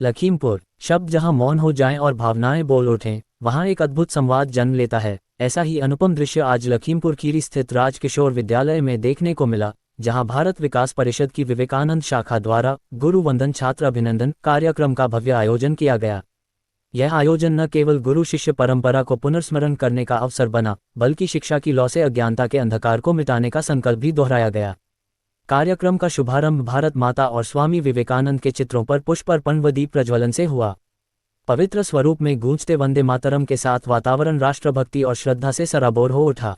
लखीमपुर, शब्द जहां मौन हो जाएं और भावनाएं बोल उठें, वहां एक अद्भुत संवाद जन्म लेता है। ऐसा ही अनुपम दृश्य आज लखीमपुर खीरी स्थित राजकिशोर विद्यालय में देखने को मिला, जहां भारत विकास परिषद की विवेकानंद शाखा द्वारा गुरु वंदन छात्र अभिनंदन कार्यक्रम का भव्य आयोजन किया गया। यह आयोजन न केवल गुरु शिष्य परंपरा को पुनर्स्मरण करने का अवसर बना, बल्कि शिक्षा की लौ से अज्ञानता के अंधकार को मिटाने का संकल्प भी दोहराया गया। कार्यक्रम का शुभारंभ भारत माता और स्वामी विवेकानंद के चित्रों पर पुष्प अर्पण व दीप प्रज्वलन से हुआ। पवित्र स्वरूप में गूंजते वंदे मातरम के साथ वातावरण राष्ट्रभक्ति और श्रद्धा से सराबोर हो उठा।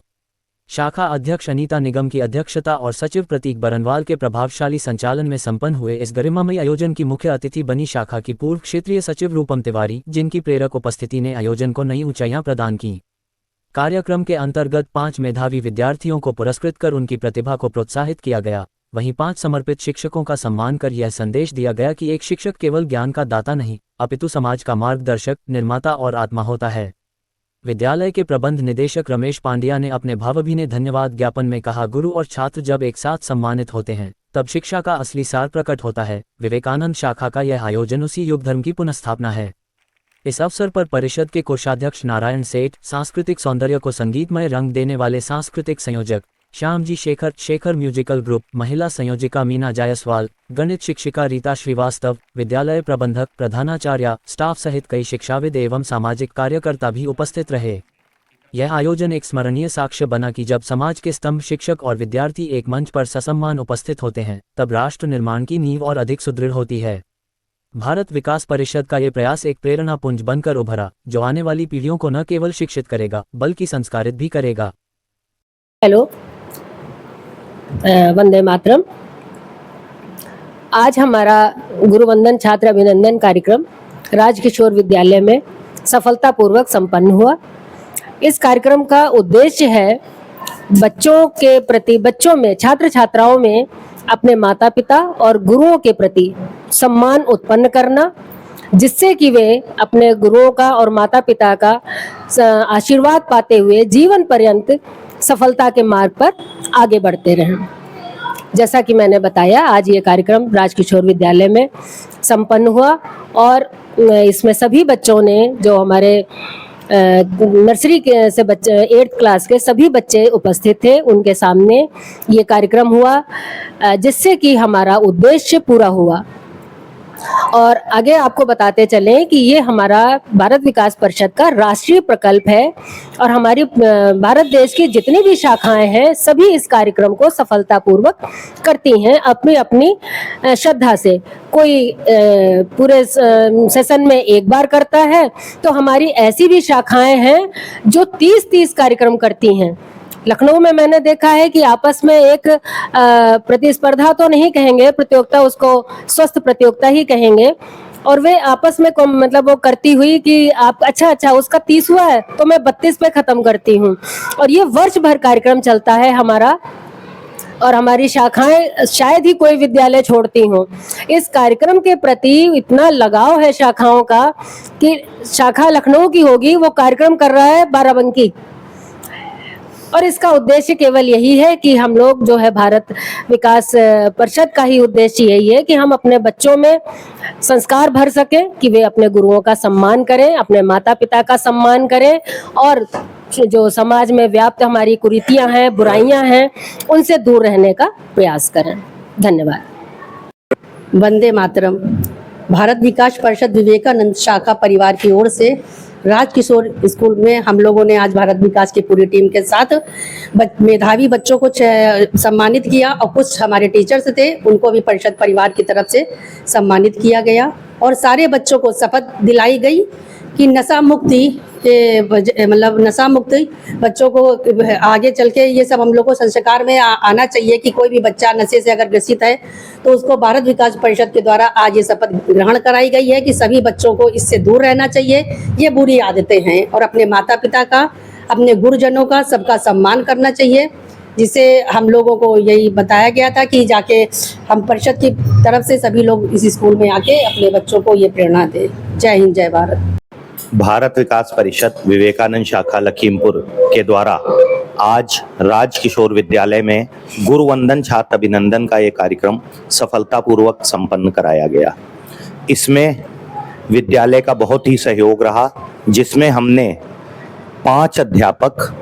शाखा अध्यक्ष अनीता निगम की अध्यक्षता और सचिव प्रतीक बरनवाल के प्रभावशाली संचालन में संपन्न हुए इस गरिमामयी आयोजन की मुख्य अतिथि बनी शाखा की पूर्व क्षेत्रीय सचिव रूपम तिवारी, जिनकी प्रेरक उपस्थिति ने आयोजन को नई ऊंचाइयां प्रदान की। कार्यक्रम के अंतर्गत 5 मेधावी विद्यार्थियों को पुरस्कृत कर उनकी प्रतिभा को प्रोत्साहित किया गया। वहीं 5 समर्पित शिक्षकों का सम्मान कर यह संदेश दिया गया कि एक शिक्षक केवल ज्ञान का दाता नहीं, अपितु समाज का मार्गदर्शक, निर्माता और आत्मा होता है। विद्यालय के प्रबंध निदेशक रमेश पांड्या ने अपने भावभीने धन्यवाद ज्ञापन में कहा, गुरु और छात्र जब एक साथ सम्मानित होते हैं, तब शिक्षा का असली सार प्रकट होता है। विवेकानंद शाखा का यह आयोजन उसी युग धर्म की पुनःस्थापना है। इस अवसर पर परिषद के कोषाध्यक्ष नारायण सेठ, सांस्कृतिक सौंदर्य को संगीतमय रंग देने वाले सांस्कृतिक संयोजक श्यामजी शेखर म्यूजिकल ग्रुप, महिला संयोजिका मीना जायसवाल, गणित शिक्षिका रीता श्रीवास्तव, विद्यालय प्रबंधक, प्रधानाचार्य, स्टाफ सहित कई शिक्षाविद एवं सामाजिक कार्यकर्ता भी उपस्थित रहे। यह आयोजन एक स्मरणीय साक्ष्य बना कि जब समाज के स्तंभ शिक्षक और विद्यार्थी एक मंच पर ससम्मान उपस्थित होते हैं, तब राष्ट्र निर्माण की नींव और अधिक सुदृढ़ होती है। भारत विकास परिषद का ये प्रयास एक प्रेरणा पुंज बनकर उभरा, जो आने वाली पीढ़ियों को न केवल शिक्षित करेगा, बल्कि संस्कारित भी करेगा। हेलो, वंदे मातरम। आज हमारा गुरुवंदन छात्र अभिनंदन कार्यक्रम राजकिशोर विद्यालय में सफलतापूर्वक संपन्न हुआ। इस कार्यक्रम का उद्देश्य है बच्चों के प्रति, बच्चों में, छात्र छात्राओं में अपने माता पिता और गुरुओं के प्रति सम्मान उत्पन्न करना, जिससे कि वे अपने गुरुओं का और माता पिता का आशीर्वाद पाते हुए जीवन पर्यंत सफलता के मार्ग पर आगे बढ़ते रहें। जैसा कि मैंने बताया, आज ये कार्यक्रम राजकिशोर विद्यालय में संपन्न हुआ और इसमें सभी बच्चों ने, जो हमारे नर्सरी के से बच्चे, 8th क्लास के सभी बच्चे उपस्थित थे, उनके सामने ये कार्यक्रम हुआ, जिससे कि हमारा उद्देश्य पूरा हुआ। और आगे आपको बताते चलें कि ये हमारा भारत विकास परिषद का राष्ट्रीय प्रकल्प है और हमारी भारत देश की जितनी भी शाखाएं हैं, सभी इस कार्यक्रम को सफलतापूर्वक करती हैं अपनी अपनी श्रद्धा से। कोई पूरे सेशन में एक बार करता है, तो हमारी ऐसी भी शाखाएं हैं जो 30-30 कार्यक्रम करती हैं। लखनऊ में मैंने देखा है कि आपस में एक प्रतिस्पर्धा तो नहीं कहेंगे, प्रतियोगिता, उसको स्वस्थ प्रतियोगिता ही कहेंगे, और वे आपस में मतलब वो करती हुई कि आप अच्छा उसका 30 हुआ है तो मैं 32 पे खत्म करती हूँ। और ये वर्ष भर कार्यक्रम चलता है हमारा, और हमारी शाखाएं शायद ही कोई विद्यालय छोड़ती हों। इस कार्यक्रम के प्रति इतना लगाव है शाखाओं का कि शाखा लखनऊ की होगी, वो कार्यक्रम कर रहा है बाराबंकी। और इसका उद्देश्य केवल यही है कि हम लोग जो है, भारत विकास परिषद का ही उद्देश्य यही है कि हम अपने बच्चों में संस्कार भर सकें कि वे अपने गुरुओं का सम्मान करें, अपने माता पिता का सम्मान करें, और जो समाज में व्याप्त हमारी कुरीतियां हैं, बुराइयां हैं, उनसे दूर रहने का प्रयास करें। धन्यवाद। वंदे मातरम। भारत विकास परिषद विवेकानंद शाखा परिवार की ओर से राजकिशोर स्कूल में हम लोगों ने आज भारत विकास की पूरी टीम के साथ मेधावी बच्चों को सम्मानित किया, और कुछ हमारे टीचर्स थे, उनको भी परिषद परिवार की तरफ से सम्मानित किया गया। और सारे बच्चों को शपथ दिलाई गई कि नशा मुक्ति मतलब नशा मुक्ति बच्चों को आगे चल के ये सब हम लोग को संस्कार में आना चाहिए कि कोई भी बच्चा नशे से अगर ग्रसित है तो उसको भारत विकास परिषद के द्वारा आज ये शपथ ग्रहण कराई गई है कि सभी बच्चों को इससे दूर रहना चाहिए, ये बुरी आदतें हैं, और अपने माता पिता का, अपने गुरुजनों का, सबका सम्मान करना चाहिए। जिसे हम लोगों को यही बताया गया था कि जाके हम परिषद की तरफ से सभी लोग इस स्कूल में आके अपने बच्चों को ये प्रेरणा दें। जय हिंद, जय भारत। भारत विकास परिषद विवेकानंद शाखा लखीमपुर के द्वारा आज राजकिशोर विद्यालय में गुरुवंदन छात्र अभिनंदन का ये कार्यक्रम सफलतापूर्वक संपन्न कराया गया। इसमें विद्यालय का बहुत ही सहयोग रहा, जिसमें हमने 5 अध्यापक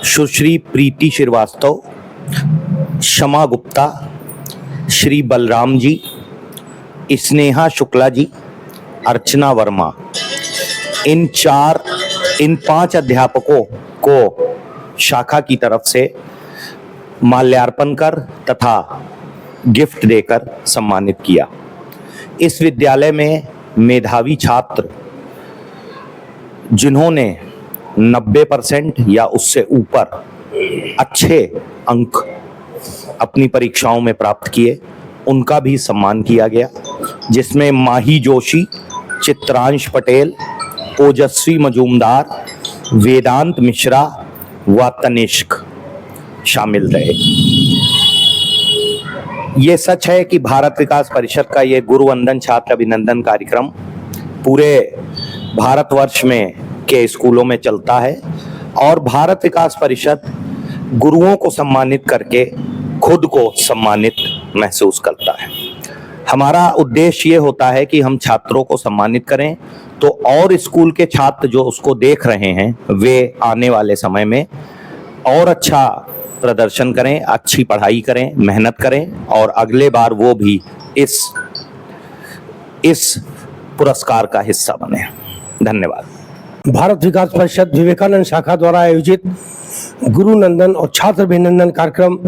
सुश्री प्रीति श्रीवास्तव, शमा गुप्ता, श्री बलराम जी, स्नेहा शुक्ला जी, अर्चना वर्मा, इन 5 अध्यापकों को शाखा की तरफ से माल्यार्पण कर तथा गिफ्ट देकर सम्मानित किया। इस विद्यालय में मेधावी छात्र जिन्होंने 90% या उससे ऊपर अच्छे अंक अपनी परीक्षाओं में प्राप्त किए, उनका भी सम्मान किया गया, जिसमें माही जोशी, चित्रांश पटेल, ओजस्वी मजूमदार, वेदांत मिश्रा व तनिष्क शामिल रहे। ये सच है कि भारत विकास परिषद का ये गुरुवंदन छात्र अभिनंदन कार्यक्रम पूरे भारतवर्ष में के स्कूलों में चलता है और भारत विकास परिषद गुरुओं को सम्मानित करके खुद को सम्मानित महसूस करता है। हमारा उद्देश्य ये होता है कि हम छात्रों को सम्मानित करें तो और स्कूल के छात्र जो उसको देख रहे हैं वे आने वाले समय में और अच्छा प्रदर्शन करें, अच्छी पढ़ाई करें, मेहनत करें और अगले बार वो भी इस पुरस्कार का हिस्सा बने। धन्यवाद। भारत विकास परिषद विवेकानंद शाखा द्वारा आयोजित गुरु नंदन और छात्र अभिनंदन कार्यक्रम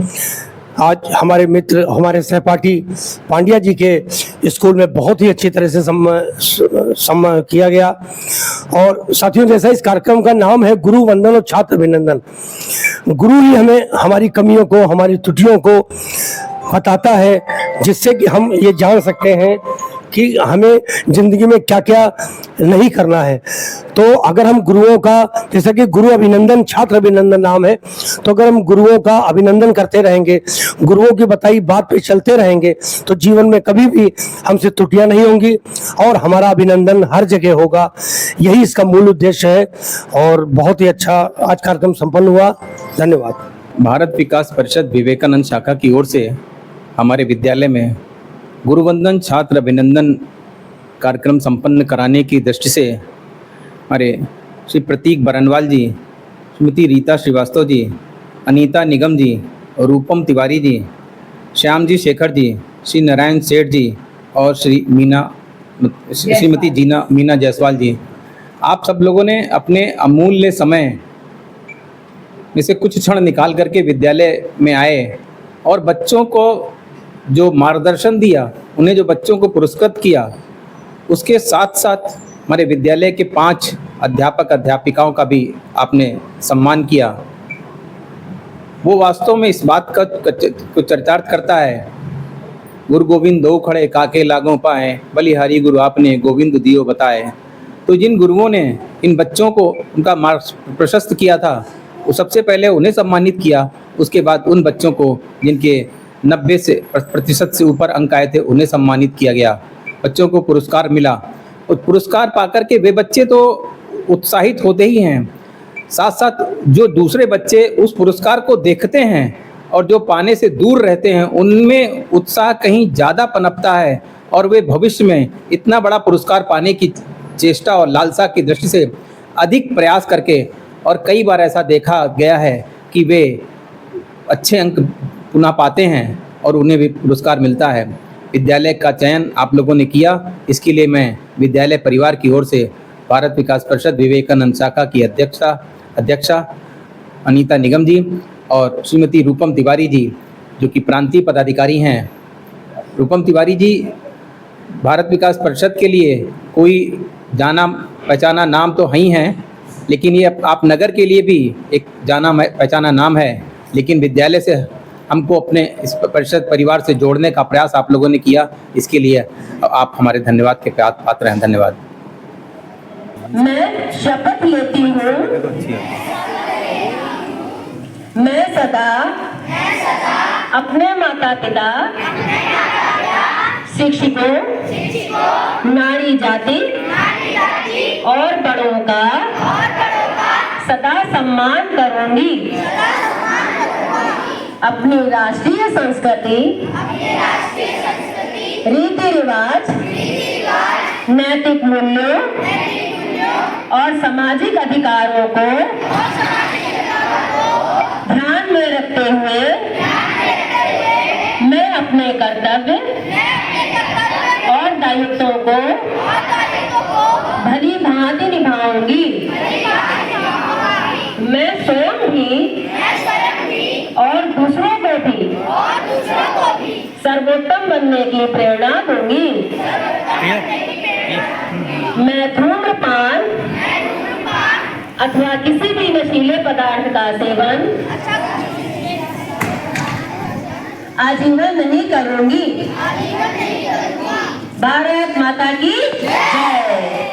आज हमारे मित्र, हमारे सहपाठी पांड्या जी के स्कूल में बहुत ही अच्छी तरह से किया गया। और साथियों, जैसा इस कार्यक्रम का नाम है गुरु वंदन और छात्र अभिनंदन, गुरु ही हमें हमारी कमियों को, हमारी त्रुटियों को बताता है, जिससे कि हम ये जान सकते हैं कि हमें जिंदगी में क्या क्या नहीं करना है। तो अगर हम गुरुओं का, जैसा कि गुरु अभिनंदन छात्र अभिनंदन नाम है, तो अगर हम गुरुओं का अभिनंदन करते रहेंगे, गुरुओं की बताई बात पे चलते रहेंगे, तो जीवन में कभी भी हमसे त्रुटियां नहीं होंगी और हमारा अभिनंदन हर जगह होगा। यही इसका मूल उद्देश्य है और बहुत ही अच्छा आज कार्यक्रम संपन्न हुआ। धन्यवाद। भारत विकास परिषद विवेकानंद शाखा की ओर से हमारे विद्यालय में गुरुवंदन छात्र अभिनंदन कार्यक्रम संपन्न कराने की दृष्टि से हमारे श्री प्रतीक बरनवाल जी, श्रीमती रीता श्रीवास्तव जी, अनीता निगम जी, रूपम तिवारी जी, श्याम जी शेखर जी, श्री नारायण सेठ जी और श्रीमती मीना जायसवाल जी, आप सब लोगों ने अपने अमूल्य समय में से कुछ क्षण निकाल करके विद्यालय में आए और बच्चों को जो मार्गदर्शन दिया, उन्हें जो बच्चों को पुरस्कृत किया, उसके साथ साथ हमारे विद्यालय के 5 अध्यापक अध्यापिकाओं का भी आपने सम्मान किया। वो वास्तव में इस बात का चरितार्थ करता है, गुरु गोविंद दो खड़े काके लागों पाए, बलिहारी गुरु आपने गोविंद दियो बताए। तो जिन गुरुओं ने इन बच्चों को उनका मार्ग प्रशस्त किया था, वो सबसे पहले उन्हें सम्मानित किया, उसके बाद उन बच्चों को जिनके 90% से ऊपर अंक आए थे उन्हें सम्मानित किया गया। बच्चों को पुरस्कार मिला और पुरस्कार पाकर के वे बच्चे तो उत्साहित होते ही हैं, साथ साथ जो दूसरे बच्चे उस पुरस्कार को देखते हैं और जो पाने से दूर रहते हैं, उनमें उत्साह कहीं ज़्यादा पनपता है और वे भविष्य में इतना बड़ा पुरस्कार पाने की चेष्टा और लालसा की दृष्टि से अधिक प्रयास करके, और कई बार ऐसा देखा गया है कि वे अच्छे अंक पुनः पाते हैं और उन्हें भी पुरस्कार मिलता है। विद्यालय का चयन आप लोगों ने किया, इसके लिए मैं विद्यालय परिवार की ओर से भारत विकास परिषद विवेकानंद शाखा की अध्यक्षा अनीता निगम जी और श्रीमती रूपम तिवारी जी, जो कि प्रांतीय पदाधिकारी हैं। रूपम तिवारी जी भारत विकास परिषद के लिए कोई जाना पहचाना नाम तो ही हैं, लेकिन ये आप नगर के लिए भी एक जाना पहचाना नाम है। लेकिन विद्यालय से हमको अपने इस परिषद परिवार से जोड़ने का प्रयास आप लोगों ने किया, इसके लिए आप हमारे धन्यवाद के पात्र हैं। धन्यवाद। मैं शपथ लेती हूँ मैं सदा अपने माता पिता, शिक्षकों, नारी जाति और बड़ों का सदा सम्मान करूंगी। अपनी राष्ट्रीय संस्कृति, रीति रिवाज नैतिक मूल्यों और सामाजिक अधिकारों को ध्यान में रखते हुए मैं अपने कर्तव्य और दायित्वों को भली भांति निभाऊंगी। मैं स्वयं भी और दूसरों को भी सर्वोत्तम बनने की प्रेरणा दूंगी। मैं धूम्रपान अथवा किसी भी नशीले पदार्थ का सेवन आजीवन नहीं करूंगी। भारत माता की जय।